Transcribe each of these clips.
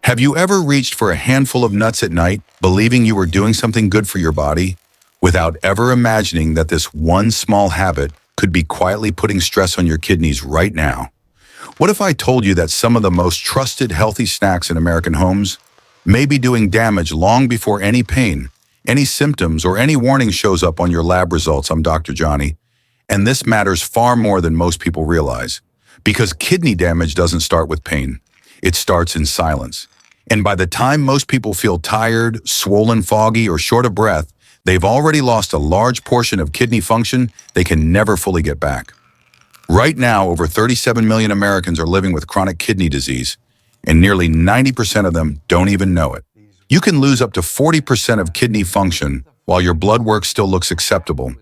Have you ever reached for a handful of nuts at night, believing you were doing something good for your body, without ever imagining that this one small habit could be quietly putting stress on your kidneys right now? What if I told you that some of the most trusted healthy snacks in American homes may be doing damage long before any pain, any symptoms, or any warning shows up on your lab results? I'm Dr. Johnny, and this matters far more than most people realize, because kidney damage doesn't start with pain. It starts in silence. And by the time most people feel tired, swollen, foggy, or short of breath, they've already lost a large portion of kidney function they can never fully get back. Right now, over 37 million Americans are living with chronic kidney disease, and nearly 90% of them don't even know it. You can lose up to 40% of kidney function while your blood work still looks acceptable.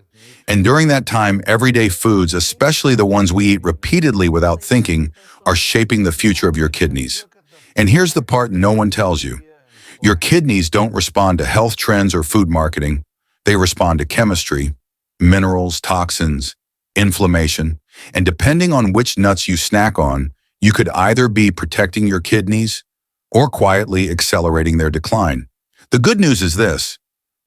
And during that time, everyday foods, especially the ones we eat repeatedly without thinking, are shaping the future of your kidneys. And here's the part no one tells you. Your kidneys don't respond to health trends or food marketing. They respond to chemistry, minerals, toxins, inflammation. And depending on which nuts you snack on, you could either be protecting your kidneys or quietly accelerating their decline. The good news is this: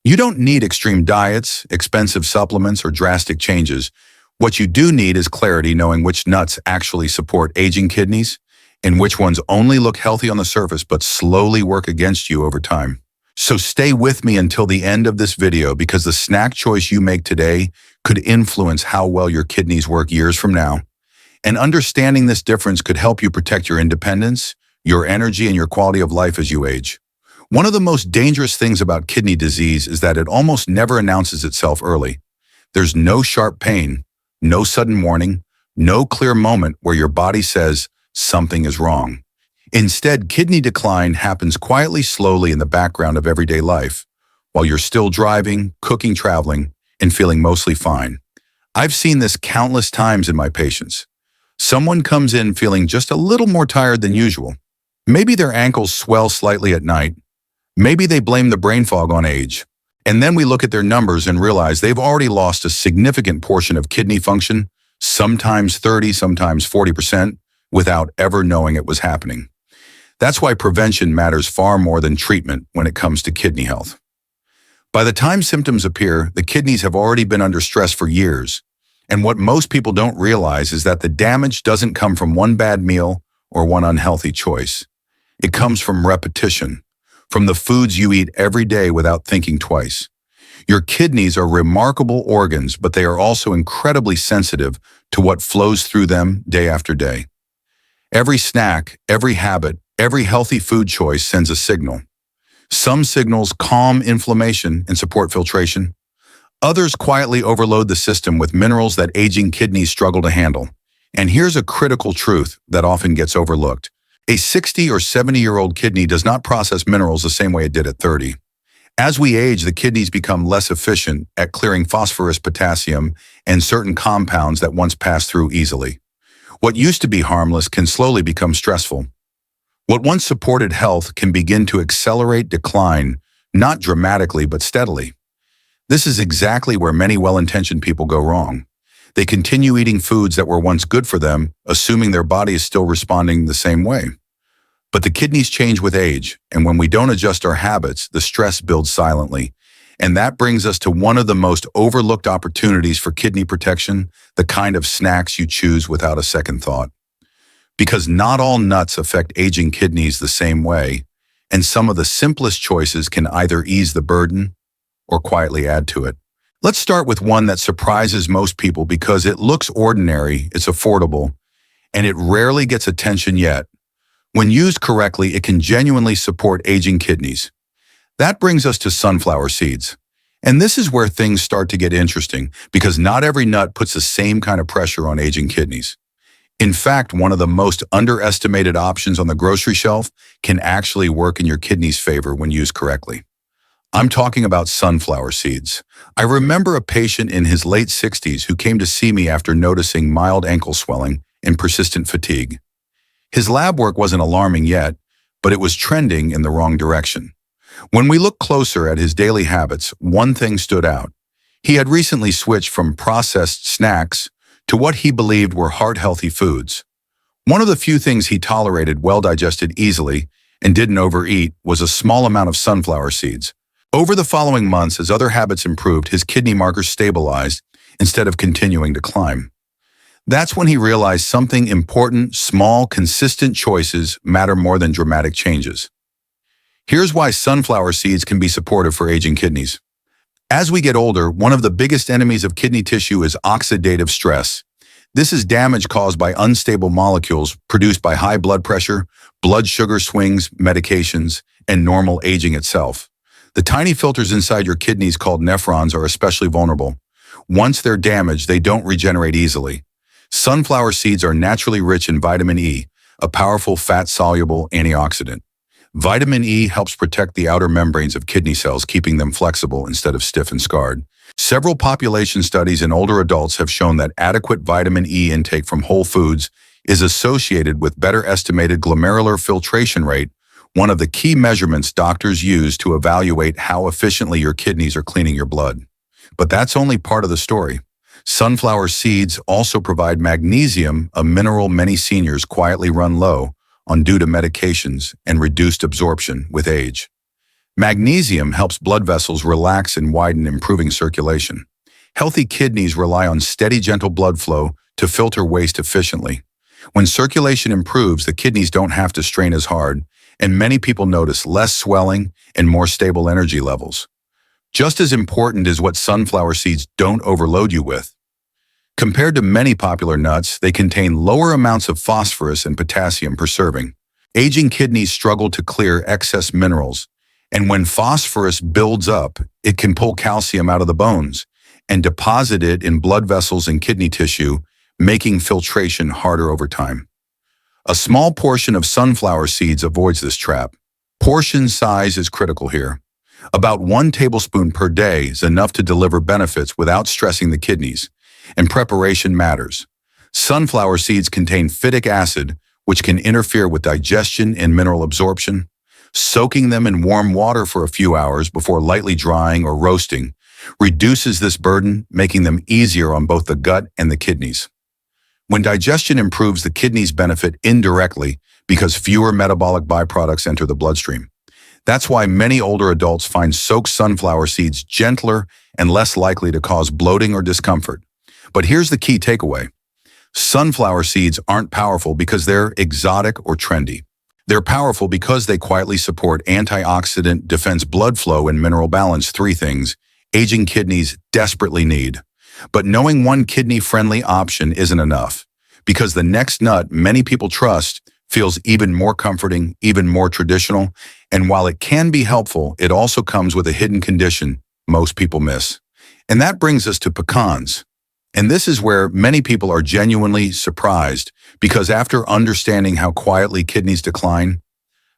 you don't need extreme diets, expensive supplements, or drastic changes. What you do need is clarity, knowing which nuts actually support aging kidneys and which ones only look healthy on the surface but slowly work against you over time. So stay with me until the end of this video, because the snack choice you make today could influence how well your kidneys work years from now. And understanding this difference could help you protect your independence, your energy, and your quality of life as you age. One of the most dangerous things about kidney disease is that it almost never announces itself early. There's no sharp pain, no sudden warning, no clear moment where your body says something is wrong. Instead, kidney decline happens quietly, slowly in the background of everyday life, while you're still driving, cooking, traveling, and feeling mostly fine. I've seen this countless times in my patients. Someone comes in feeling just a little more tired than usual. Maybe their ankles swell slightly at night. Maybe they blame the brain fog on age. And then we look at their numbers and realize they've already lost a significant portion of kidney function, sometimes 30, sometimes 40%, without ever knowing it was happening. That's why prevention matters far more than treatment when it comes to kidney health. By the time symptoms appear, the kidneys have already been under stress for years. And what most people don't realize is that the damage doesn't come from one bad meal or one unhealthy choice. It comes from repetition, from the foods you eat every day without thinking twice. Your kidneys are remarkable organs, but they are also incredibly sensitive to what flows through them day after day. Every snack, every habit, every healthy food choice sends a signal. Some signals calm inflammation and support filtration. Others quietly overload the system with minerals that aging kidneys struggle to handle. And here's a critical truth that often gets overlooked. A 60 or 70-year-old kidney does not process minerals the same way it did at 30. As we age, the kidneys become less efficient at clearing phosphorus, potassium, and certain compounds that once passed through easily. What used to be harmless can slowly become stressful. What once supported health can begin to accelerate decline, not dramatically but steadily. This is exactly where many well-intentioned people go wrong. They continue eating foods that were once good for them, assuming their body is still responding the same way. But the kidneys change with age, and when we don't adjust our habits, the stress builds silently. And that brings us to one of the most overlooked opportunities for kidney protection, the kind of snacks you choose without a second thought. Because not all nuts affect aging kidneys the same way, and some of the simplest choices can either ease the burden or quietly add to it. Let's start with one that surprises most people because it looks ordinary, it's affordable, and it rarely gets attention yet. When used correctly, it can genuinely support aging kidneys. That brings us to sunflower seeds. And this is where things start to get interesting, because not every nut puts the same kind of pressure on aging kidneys. In fact, one of the most underestimated options on the grocery shelf can actually work in your kidneys' favor when used correctly. I'm talking about sunflower seeds. I remember a patient in his late 60s who came to see me after noticing mild ankle swelling and persistent fatigue. His lab work wasn't alarming yet, but it was trending in the wrong direction. When we looked closer at his daily habits, one thing stood out. He had recently switched from processed snacks to what he believed were heart-healthy foods. One of the few things he tolerated well digested easily, and didn't overeat was a small amount of sunflower seeds. Over the following months, as other habits improved, his kidney markers stabilized instead of continuing to climb. That's when he realized something important: small, consistent choices matter more than dramatic changes. Here's why sunflower seeds can be supportive for aging kidneys. As we get older, one of the biggest enemies of kidney tissue is oxidative stress. This is damage caused by unstable molecules produced by high blood pressure, blood sugar swings, medications, and normal aging itself. The tiny filters inside your kidneys called nephrons are especially vulnerable. Once they're damaged, they don't regenerate easily. Sunflower seeds are naturally rich in vitamin E, a powerful fat-soluble antioxidant. Vitamin E helps protect the outer membranes of kidney cells, keeping them flexible instead of stiff and scarred. Several population studies in older adults have shown that adequate vitamin E intake from whole foods is associated with better estimated glomerular filtration rate, one of the key measurements doctors use to evaluate how efficiently your kidneys are cleaning your blood. But that's only part of the story. Sunflower seeds also provide magnesium, a mineral many seniors quietly run low on due to medications and reduced absorption with age. Magnesium helps blood vessels relax and widen, improving circulation. Healthy kidneys rely on steady, gentle blood flow to filter waste efficiently. When circulation improves, the kidneys don't have to strain as hard, and many people notice less swelling and more stable energy levels. Just as important is what sunflower seeds don't overload you with. Compared to many popular nuts, they contain lower amounts of phosphorus and potassium per serving. Aging kidneys struggle to clear excess minerals, and when phosphorus builds up, it can pull calcium out of the bones and deposit it in blood vessels and kidney tissue, making filtration harder over time. A small portion of sunflower seeds avoids this trap. Portion size is critical here. About 1 tablespoon per day is enough to deliver benefits without stressing the kidneys, and preparation matters. Sunflower seeds contain phytic acid, which can interfere with digestion and mineral absorption. Soaking them in warm water for a few hours before lightly drying or roasting reduces this burden, making them easier on both the gut and the kidneys. When digestion improves, the kidneys benefit indirectly because fewer metabolic byproducts enter the bloodstream. That's why many older adults find soaked sunflower seeds gentler and less likely to cause bloating or discomfort. But here's the key takeaway. Sunflower seeds aren't powerful because they're exotic or trendy. They're powerful because they quietly support antioxidant, defense, blood flow, and mineral balance, 3 things aging kidneys desperately need. But knowing one kidney-friendly option isn't enough, because the next nut many people trust feels even more comforting, even more traditional, and while it can be helpful, it also comes with a hidden condition most people miss. And that brings us to pecans. And this is where many people are genuinely surprised, because after understanding how quietly kidneys decline,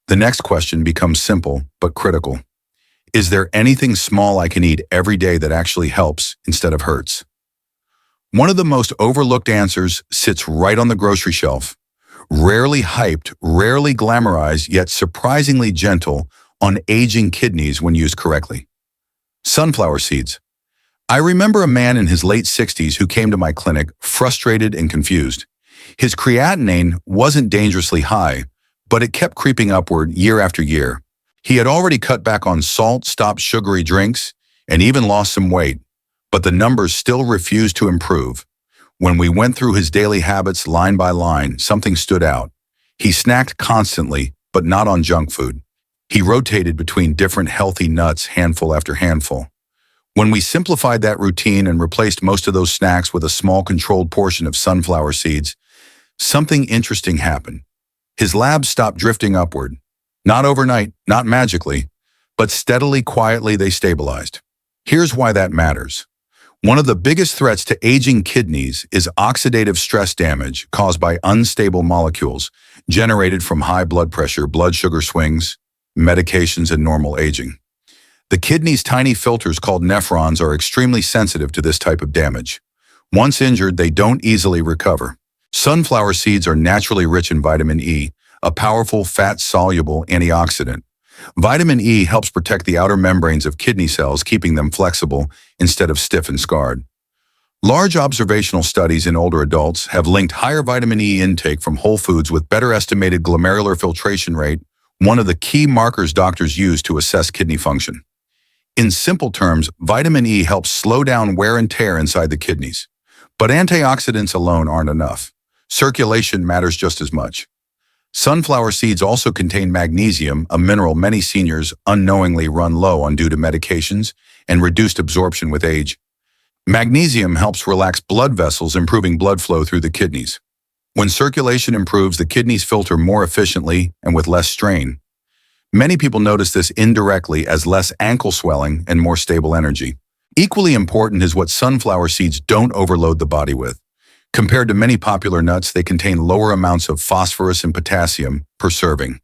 the next question becomes simple but critical. Is there anything small I can eat every day that actually helps instead of hurts? One of the most overlooked answers sits right on the grocery shelf. Rarely hyped, rarely glamorized, yet surprisingly gentle on aging kidneys when used correctly. Sunflower seeds. I remember a man in his late 60s who came to my clinic frustrated and confused. His creatinine wasn't dangerously high, but it kept creeping upward year after year. He had already cut back on salt, stopped sugary drinks, and even lost some weight, but the numbers still refused to improve. When we went through his daily habits line by line, something stood out. He snacked constantly, but not on junk food. He rotated between different healthy nuts, handful after handful. When we simplified that routine and replaced most of those snacks with a small controlled portion of sunflower seeds, something interesting happened. His labs stopped drifting upward. Not overnight, not magically, but steadily, quietly they stabilized. Here's why that matters. One of the biggest threats to aging kidneys is oxidative stress damage caused by unstable molecules generated from high blood pressure, blood sugar swings, medications, and normal aging. The kidney's tiny filters called nephrons are extremely sensitive to this type of damage. Once injured, they don't easily recover. Sunflower seeds are naturally rich in vitamin E, a powerful fat-soluble antioxidant. Vitamin E helps protect the outer membranes of kidney cells, keeping them flexible instead of stiff and scarred. Large observational studies in older adults have linked higher vitamin E intake from whole foods with better estimated glomerular filtration rate, one of the key markers doctors use to assess kidney function. In simple terms, vitamin E helps slow down wear and tear inside the kidneys. But antioxidants alone aren't enough. Circulation matters just as much. Sunflower seeds also contain magnesium, a mineral many seniors unknowingly run low on due to medications and reduced absorption with age. Magnesium helps relax blood vessels, improving blood flow through the kidneys. When circulation improves, the kidneys filter more efficiently and with less strain. Many people notice this indirectly as less ankle swelling and more stable energy. Equally important is what sunflower seeds don't overload the body with. Compared to many popular nuts, they contain lower amounts of phosphorus and potassium per serving.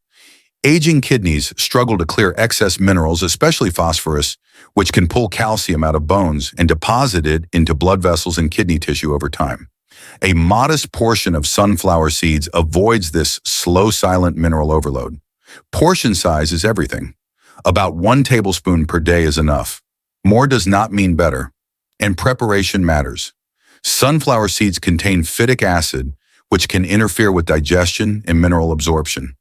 Aging kidneys struggle to clear excess minerals, especially phosphorus, which can pull calcium out of bones and deposit it into blood vessels and kidney tissue over time. A modest portion of sunflower seeds avoids this slow, silent mineral overload. Portion size is everything. About 1 tablespoon per day is enough. More does not mean better. And preparation matters. Sunflower seeds contain phytic acid, which can interfere with digestion and mineral absorption.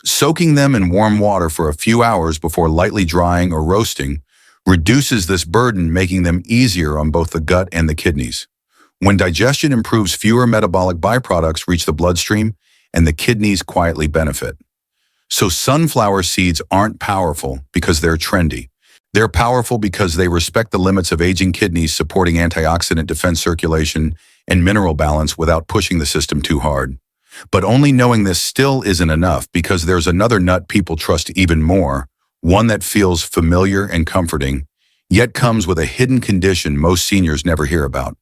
Soaking them in warm water for a few hours before lightly drying or roasting reduces this burden, making them easier on both the gut and the kidneys. When digestion improves, fewer metabolic byproducts reach the bloodstream, and the kidneys quietly benefit. So sunflower seeds aren't powerful because they're trendy. They're powerful because they respect the limits of aging kidneys, supporting antioxidant defense, circulation, and mineral balance without pushing the system too hard. But only knowing this still isn't enough, because there's another nut people trust even more, one that feels familiar and comforting, yet comes with a hidden condition most seniors never hear about.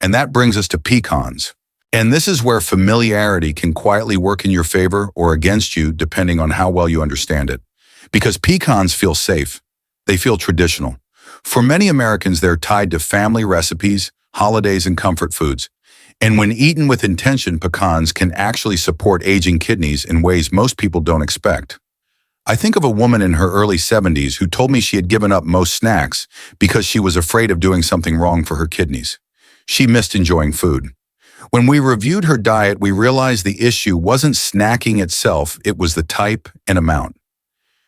And that brings us to pecans. And this is where familiarity can quietly work in your favor or against you, depending on how well you understand it. Because pecans feel safe. They feel traditional. For many Americans, they're tied to family recipes, holidays, and comfort foods. And when eaten with intention, pecans can actually support aging kidneys in ways most people don't expect. I think of a woman in her early 70s who told me she had given up most snacks because she was afraid of doing something wrong for her kidneys. She missed enjoying food. When we reviewed her diet, we realized the issue wasn't snacking itself, it was the type and amount.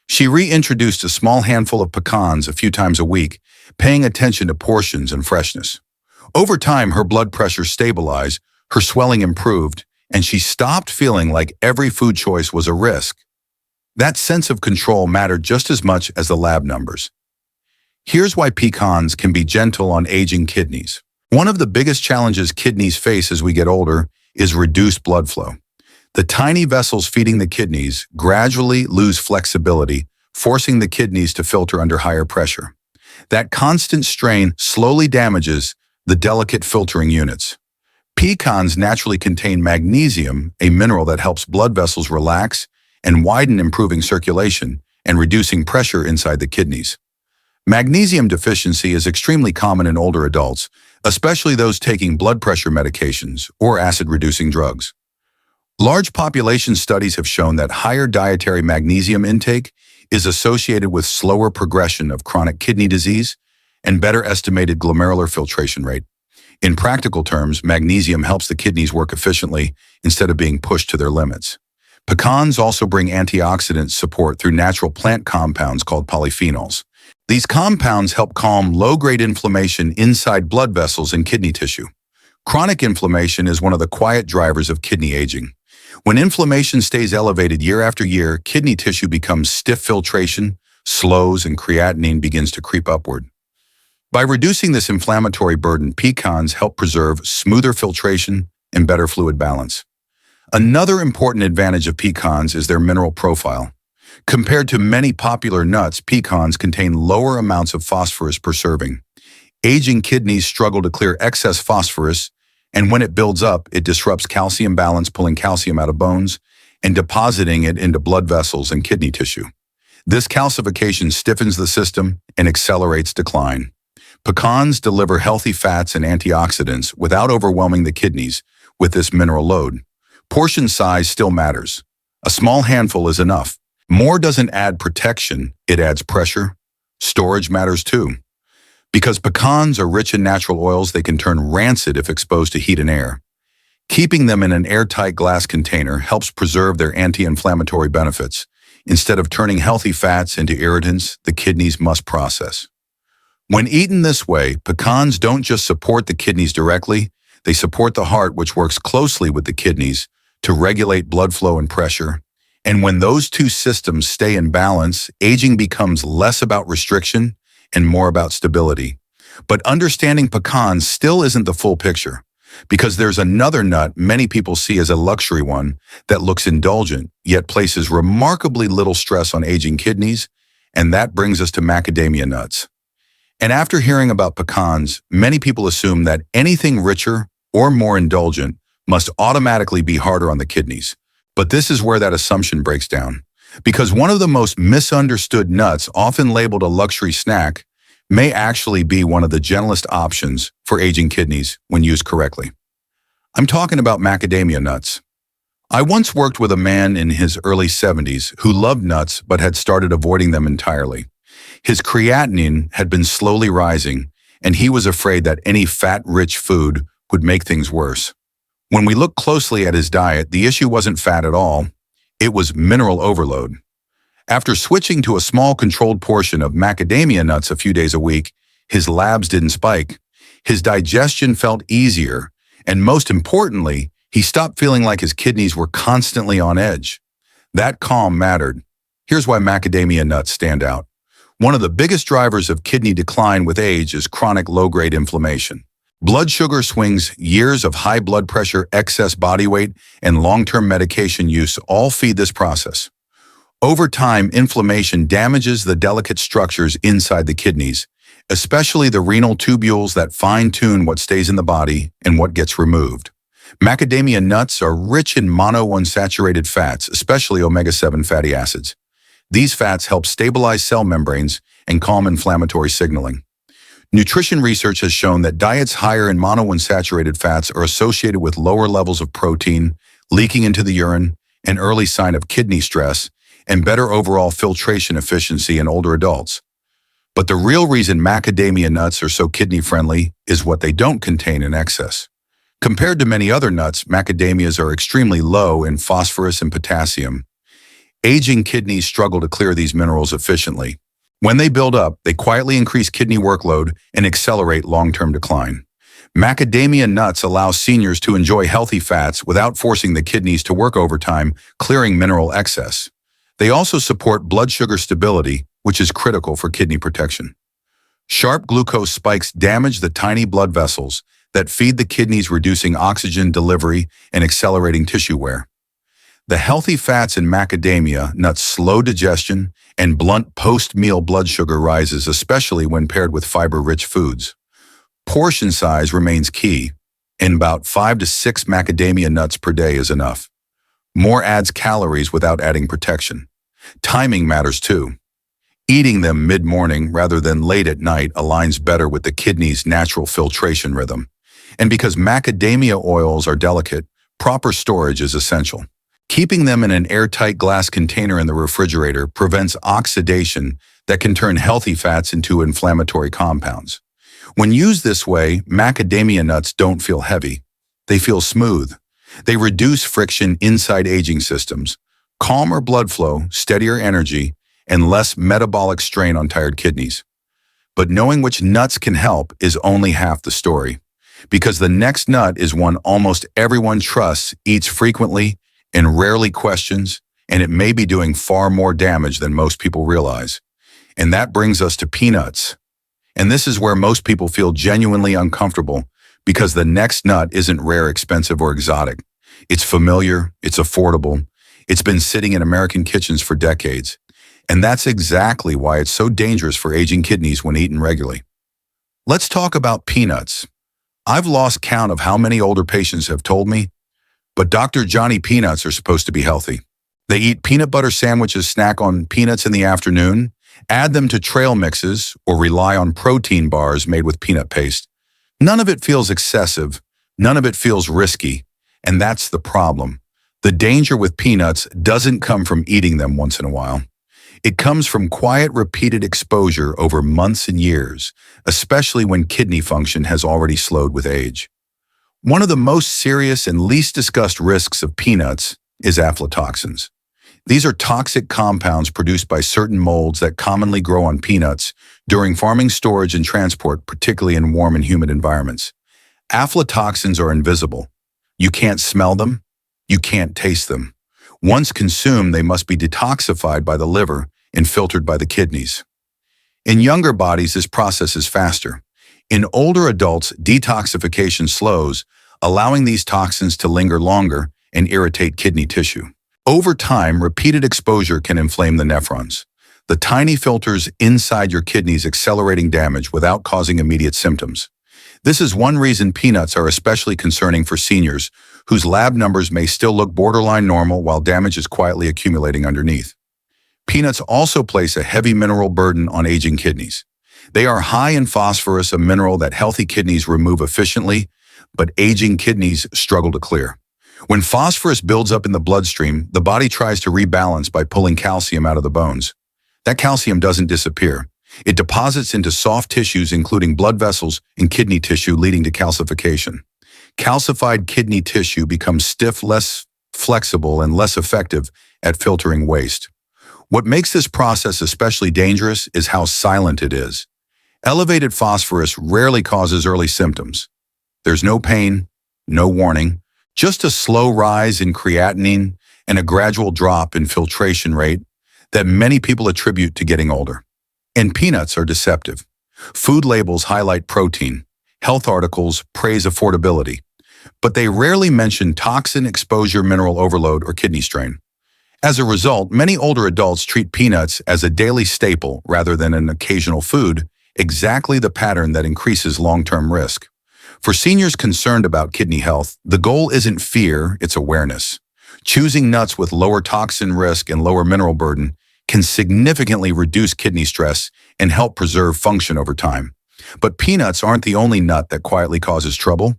She reintroduced a small handful of pecans a few times a week, paying attention to portions and freshness. Over time, her blood pressure stabilized, her swelling improved, and she stopped feeling like every food choice was a risk. That sense of control mattered just as much as the lab numbers. Here's why pecans can be gentle on aging kidneys. One of the biggest challenges kidneys face as we get older is reduced blood flow. The tiny vessels feeding the kidneys gradually lose flexibility, forcing the kidneys to filter under higher pressure. That constant strain slowly damages the delicate filtering units. Pecans naturally contain magnesium, a mineral that helps blood vessels relax and widen, improving circulation and reducing pressure inside the kidneys. Magnesium deficiency is extremely common in older adults, especially those taking blood pressure medications or acid-reducing drugs. Large population studies have shown that higher dietary magnesium intake is associated with slower progression of chronic kidney disease and better estimated glomerular filtration rate. In practical terms, magnesium helps the kidneys work efficiently instead of being pushed to their limits. Pecans also bring antioxidant support through natural plant compounds called polyphenols. These compounds help calm low-grade inflammation inside blood vessels and kidney tissue. Chronic inflammation is one of the quiet drivers of kidney aging. When inflammation stays elevated year after year, kidney tissue becomes stiff, filtration slows, and creatinine begins to creep upward. By reducing this inflammatory burden, pecans help preserve smoother filtration and better fluid balance. Another important advantage of pecans is their mineral profile. Compared to many popular nuts, pecans contain lower amounts of phosphorus per serving. Aging kidneys struggle to clear excess phosphorus, and when it builds up, it disrupts calcium balance, pulling calcium out of bones and depositing it into blood vessels and kidney tissue. This calcification stiffens the system and accelerates decline. Pecans deliver healthy fats and antioxidants without overwhelming the kidneys with this mineral load. Portion size still matters. A small handful is enough. More doesn't add protection, it adds pressure. Storage matters too. Because pecans are rich in natural oils, they can turn rancid if exposed to heat and air. Keeping them in an airtight glass container helps preserve their anti-inflammatory benefits. instead of turning healthy fats into irritants the kidneys must process. When eaten this way, pecans don't just support the kidneys directly, they support the heart, which works closely with the kidneys to regulate blood flow and pressure. And when those two systems stay in balance, aging becomes less about restriction and more about stability. But understanding pecans still isn't the full picture, because there's another nut many people see as a luxury one that looks indulgent, yet places remarkably little stress on aging kidneys, and that brings us to macadamia nuts. And after hearing about pecans, many people assume that anything richer or more indulgent must automatically be harder on the kidneys. But this is where that assumption breaks down, because one of the most misunderstood nuts, often labeled a luxury snack, may actually be one of the gentlest options for aging kidneys when used correctly. I'm talking about macadamia nuts. I once worked with a man in his early 70s who loved nuts but had started avoiding them entirely. His creatinine had been slowly rising, and he was afraid that any fat-rich food would make things worse. When we looked closely at his diet, the issue wasn't fat at all. It was mineral overload. After switching to a small controlled portion of macadamia nuts a few days a week, his labs didn't spike. His digestion felt easier, and most importantly, he stopped feeling like his kidneys were constantly on edge. That calm mattered. Here's why macadamia nuts stand out. One of the biggest drivers of kidney decline with age is chronic low-grade inflammation. Blood sugar swings, years of high blood pressure, excess body weight, and long-term medication use all feed this process. Over time, inflammation damages the delicate structures inside the kidneys, especially the renal tubules that fine-tune what stays in the body and what gets removed. Macadamia nuts are rich in monounsaturated fats, especially omega-7 fatty acids. These fats help stabilize cell membranes and calm inflammatory signaling. Nutrition research has shown that diets higher in monounsaturated fats are associated with lower levels of protein, leaking into the urine, an early sign of kidney stress, and better overall filtration efficiency in older adults. But the real reason macadamia nuts are so kidney-friendly is what they don't contain in excess. Compared to many other nuts, macadamias are extremely low in phosphorus and potassium. Aging kidneys struggle to clear these minerals efficiently. When they build up, they quietly increase kidney workload and accelerate long-term decline. Macadamia nuts allow seniors to enjoy healthy fats without forcing the kidneys to work overtime, clearing mineral excess. They also support blood sugar stability, which is critical for kidney protection. Sharp glucose spikes damage the tiny blood vessels that feed the kidneys, reducing oxygen delivery and accelerating tissue wear. The healthy fats in macadamia nuts slow digestion and blunt post-meal blood sugar rises, especially when paired with fiber-rich foods. Portion size remains key, and about 5 to 6 macadamia nuts per day is enough. More adds calories without adding protection. Timing matters too. Eating them mid-morning rather than late at night aligns better with the kidney's natural filtration rhythm. And because macadamia oils are delicate, proper storage is essential. Keeping them in an airtight glass container in the refrigerator prevents oxidation that can turn healthy fats into inflammatory compounds. When used this way, macadamia nuts don't feel heavy. They feel smooth. They reduce friction inside aging systems, calmer blood flow, steadier energy, and less metabolic strain on tired kidneys. But knowing which nuts can help is only half the story, because the next nut is one almost everyone trusts, eats frequently, and rarely questions, and it may be doing far more damage than most people realize. And that brings us to peanuts. And this is where most people feel genuinely uncomfortable, because the next nut isn't rare, expensive, or exotic. It's familiar, it's affordable, it's been sitting in American kitchens for decades. And that's exactly why it's so dangerous for aging kidneys when eaten regularly. Let's talk about peanuts. I've lost count of how many older patients have told me, but Dr. Johnny peanuts are supposed to be healthy. They eat peanut butter sandwiches, snack on peanuts in the afternoon, add them to trail mixes, or rely on protein bars made with peanut paste. None of it feels excessive, none of it feels risky, and that's the problem. The danger with peanuts doesn't come from eating them once in a while. It comes from quiet, repeated exposure over months and years, especially when kidney function has already slowed with age. One of the most serious and least discussed risks of peanuts is aflatoxins. These are toxic compounds produced by certain molds that commonly grow on peanuts during farming, storage, and transport, particularly in warm and humid environments. Aflatoxins are invisible. You can't smell them. You can't taste them. Once consumed, they must be detoxified by the liver and filtered by the kidneys. In younger bodies, this process is faster. In older adults, detoxification slows, allowing these toxins to linger longer and irritate kidney tissue. Over time, repeated exposure can inflame the nephrons, the tiny filters inside your kidneys, accelerating damage without causing immediate symptoms. This is one reason peanuts are especially concerning for seniors whose lab numbers may still look borderline normal while damage is quietly accumulating underneath. Peanuts also place a heavy mineral burden on aging kidneys. They are high in phosphorus, a mineral that healthy kidneys remove efficiently, but aging kidneys struggle to clear. When phosphorus builds up in the bloodstream, the body tries to rebalance by pulling calcium out of the bones. That calcium doesn't disappear. It deposits into soft tissues, including blood vessels and kidney tissue, leading to calcification. Calcified kidney tissue becomes stiff, less flexible, and less effective at filtering waste. What makes this process especially dangerous is how silent it is. Elevated phosphorus rarely causes early symptoms. There's no pain, no warning, just a slow rise in creatinine and a gradual drop in filtration rate that many people attribute to getting older. And peanuts are deceptive. Food labels highlight protein. Health articles praise affordability. But they rarely mention toxin exposure, mineral overload, or kidney strain. As a result, many older adults treat peanuts as a daily staple rather than an occasional food, exactly the pattern that increases long-term risk. For seniors concerned about kidney health, the goal isn't fear, it's awareness. Choosing nuts with lower toxin risk and lower mineral burden can significantly reduce kidney stress and help preserve function over time. But peanuts aren't the only nut that quietly causes trouble.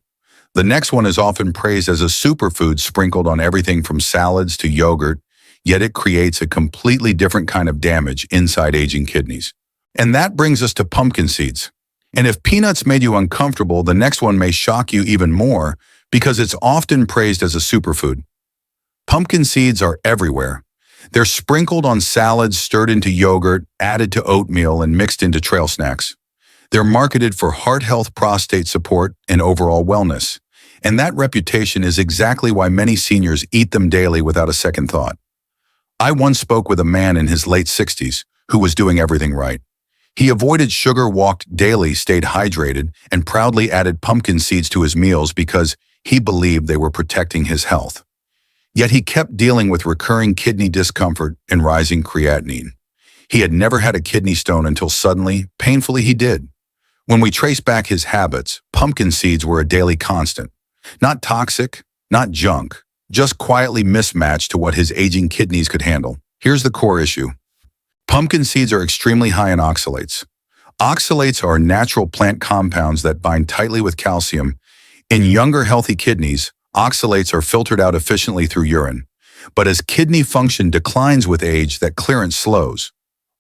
The next one is often praised as a superfood sprinkled on everything from salads to yogurt, yet it creates a completely different kind of damage inside aging kidneys. And that brings us to pumpkin seeds. And if peanuts made you uncomfortable, the next one may shock you even more because it's often praised as a superfood. Pumpkin seeds are everywhere. They're sprinkled on salads, stirred into yogurt, added to oatmeal, and mixed into trail snacks. They're marketed for heart health, prostate support, and overall wellness. And that reputation is exactly why many seniors eat them daily without a second thought. I once spoke with a man in his late 60s who was doing everything right. He avoided sugar, walked daily, stayed hydrated, and proudly added pumpkin seeds to his meals because he believed they were protecting his health. Yet he kept dealing with recurring kidney discomfort and rising creatinine. He had never had a kidney stone until suddenly, painfully, he did. When we trace back his habits, pumpkin seeds were a daily constant. Not toxic, not junk, just quietly mismatched to what his aging kidneys could handle. Here's the core issue. Pumpkin seeds are extremely high in oxalates. Oxalates are natural plant compounds that bind tightly with calcium. In younger, healthy kidneys, oxalates are filtered out efficiently through urine. But as kidney function declines with age, that clearance slows.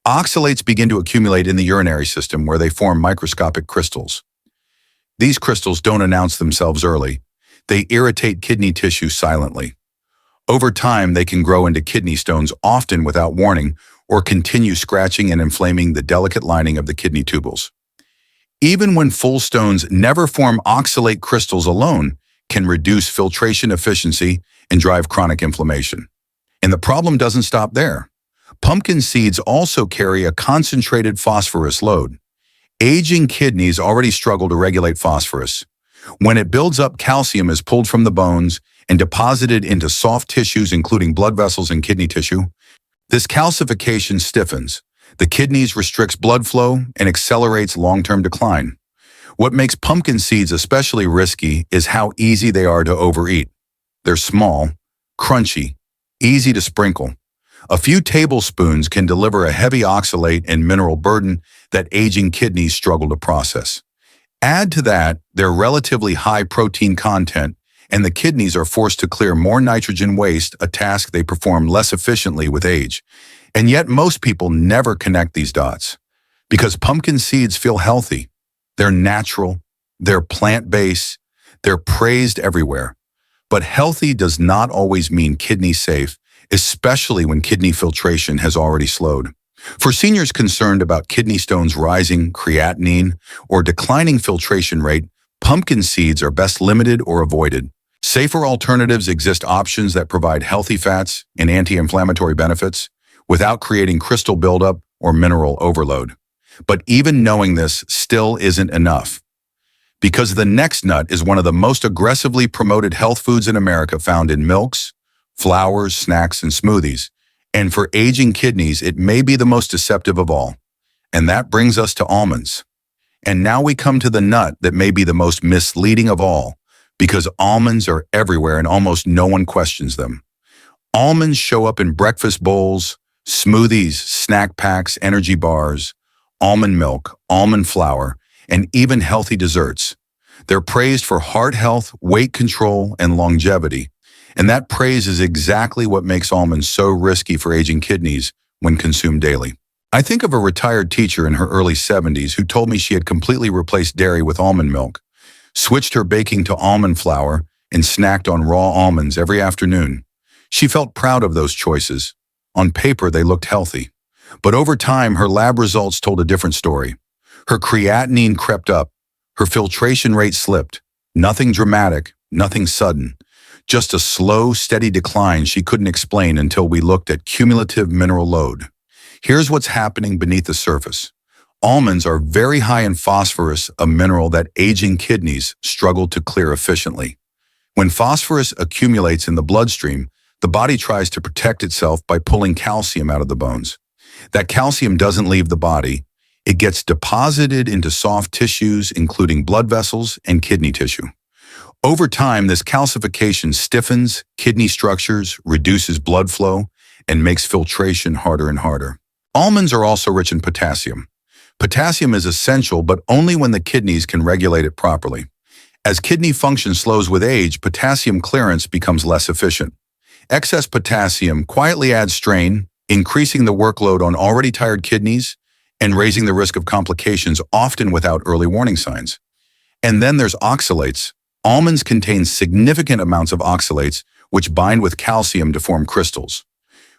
Oxalates begin to accumulate in the urinary system where they form microscopic crystals. These crystals don't announce themselves early. They irritate kidney tissue silently. Over time, they can grow into kidney stones, often without warning, or continue scratching and inflaming the delicate lining of the kidney tubules. Even when full stones never form, oxalate crystals alone can reduce filtration efficiency and drive chronic inflammation. And the problem doesn't stop there. Pumpkin seeds also carry a concentrated phosphorus load. Aging kidneys already struggle to regulate phosphorus. When it builds up, calcium is pulled from the bones and deposited into soft tissues, including blood vessels and kidney tissue. This calcification stiffens the kidneys, restricts blood flow, and accelerates long-term decline. What makes pumpkin seeds especially risky is how easy they are to overeat. They're small, crunchy, easy to sprinkle. A few tablespoons can deliver a heavy oxalate and mineral burden that aging kidneys struggle to process. Add to that their relatively high protein content, and the kidneys are forced to clear more nitrogen waste, a task they perform less efficiently with age. And yet most people never connect these dots. Because pumpkin seeds feel healthy. They're natural, they're plant-based, they're praised everywhere. But healthy does not always mean kidney safe, especially when kidney filtration has already slowed. For seniors concerned about kidney stones rising, creatinine, or declining filtration rate, pumpkin seeds are best limited or avoided. Safer alternatives exist, options that provide healthy fats and anti-inflammatory benefits without creating crystal buildup or mineral overload. But even knowing this still isn't enough, because the next nut is one of the most aggressively promoted health foods in America, found in milks, flours, snacks, and smoothies. And for aging kidneys, it may be the most deceptive of all. And that brings us to almonds. And now we come to the nut that may be the most misleading of all, because almonds are everywhere and almost no one questions them. Almonds show up in breakfast bowls, smoothies, snack packs, energy bars, almond milk, almond flour, and even healthy desserts. They're praised for heart health, weight control, and longevity. And that praise is exactly what makes almonds so risky for aging kidneys when consumed daily. I think of a retired teacher in her early 70s who told me she had completely replaced dairy with almond milk, switched her baking to almond flour, and snacked on raw almonds every afternoon. She felt proud of those choices. On paper, they looked healthy. But over time, her lab results told a different story. Her creatinine crept up. Her filtration rate slipped. Nothing dramatic, nothing sudden. Just a slow, steady decline she couldn't explain until we looked at cumulative mineral load. Here's what's happening beneath the surface. Almonds are very high in phosphorus, a mineral that aging kidneys struggle to clear efficiently. When phosphorus accumulates in the bloodstream, the body tries to protect itself by pulling calcium out of the bones. That calcium doesn't leave the body. It gets deposited into soft tissues, including blood vessels and kidney tissue. Over time, this calcification stiffens kidney structures, reduces blood flow, and makes filtration harder and harder. Almonds are also rich in potassium. Potassium is essential, but only when the kidneys can regulate it properly. As kidney function slows with age, potassium clearance becomes less efficient. Excess potassium quietly adds strain, increasing the workload on already tired kidneys and raising the risk of complications, often without early warning signs. And then there's oxalates. Almonds contain significant amounts of oxalates, which bind with calcium to form crystals.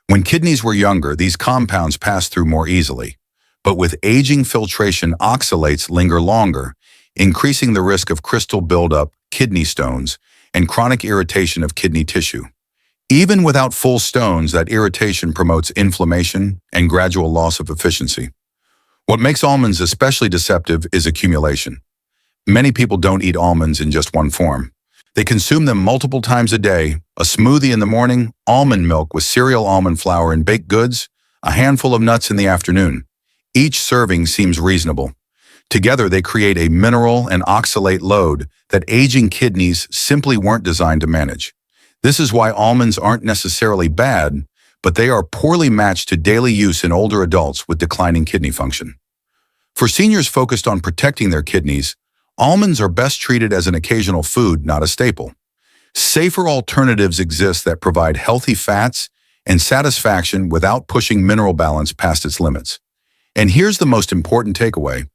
When kidneys were younger, these compounds passed through more easily. But with aging filtration, oxalates linger longer, increasing the risk of crystal buildup, kidney stones, and chronic irritation of kidney tissue. Even without full stones, that irritation promotes inflammation and gradual loss of efficiency. What makes almonds especially deceptive is accumulation. Many people don't eat almonds in just one form. They consume them multiple times a day: a smoothie in the morning, almond milk with cereal, almond flour, and baked goods, a handful of nuts in the afternoon. Each serving seems reasonable. Together, they create a mineral and oxalate load that aging kidneys simply weren't designed to manage. This is why almonds aren't necessarily bad, but they are poorly matched to daily use in older adults with declining kidney function. For seniors focused on protecting their kidneys, almonds are best treated as an occasional food, not a staple. Safer alternatives exist that provide healthy fats and satisfaction without pushing mineral balance past its limits. And here's the most important takeaway.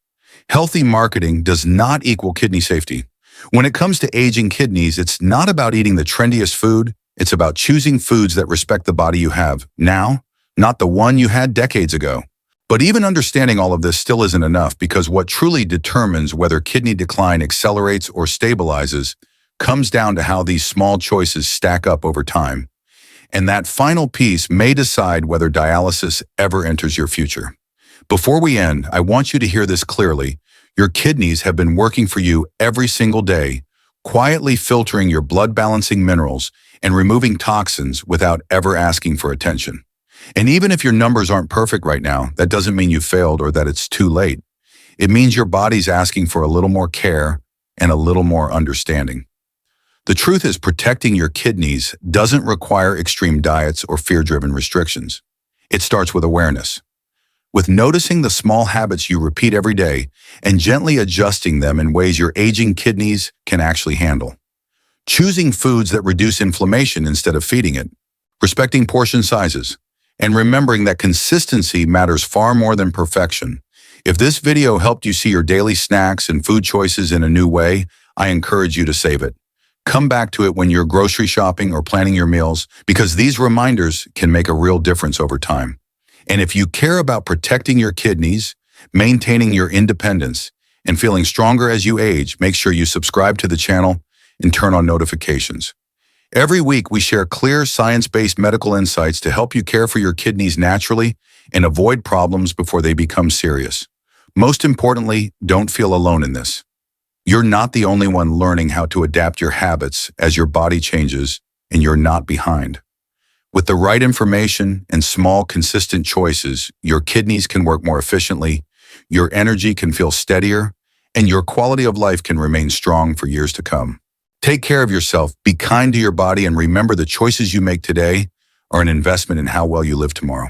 Healthy marketing does not equal kidney safety. When it comes to aging kidneys, it's not about eating the trendiest food. It's about choosing foods that respect the body you have now, not the one you had decades ago. But even understanding all of this still isn't enough, because what truly determines whether kidney decline accelerates or stabilizes comes down to how these small choices stack up over time. And that final piece may decide whether dialysis ever enters your future. Before we end, I want you to hear this clearly. Your kidneys have been working for you every single day, quietly filtering your blood-balancing minerals and removing toxins without ever asking for attention. And even if your numbers aren't perfect right now, that doesn't mean you failed or that it's too late. It means your body's asking for a little more care and a little more understanding. The truth is, protecting your kidneys doesn't require extreme diets or fear-driven restrictions. It starts with awareness, with noticing the small habits you repeat every day and gently adjusting them in ways your aging kidneys can actually handle. Choosing foods that reduce inflammation instead of feeding it, respecting portion sizes, and remembering that consistency matters far more than perfection. If this video helped you see your daily snacks and food choices in a new way, I encourage you to save it. Come back to it when you're grocery shopping or planning your meals, because these reminders can make a real difference over time. And if you care about protecting your kidneys, maintaining your independence, and feeling stronger as you age, make sure you subscribe to the channel and turn on notifications. Every week, we share clear, science-based medical insights to help you care for your kidneys naturally and avoid problems before they become serious. Most importantly, don't feel alone in this. You're not the only one learning how to adapt your habits as your body changes, and you're not behind. With the right information and small, consistent choices, your kidneys can work more efficiently, your energy can feel steadier, and your quality of life can remain strong for years to come. Take care of yourself, be kind to your body, and remember the choices you make today are an investment in how well you live tomorrow.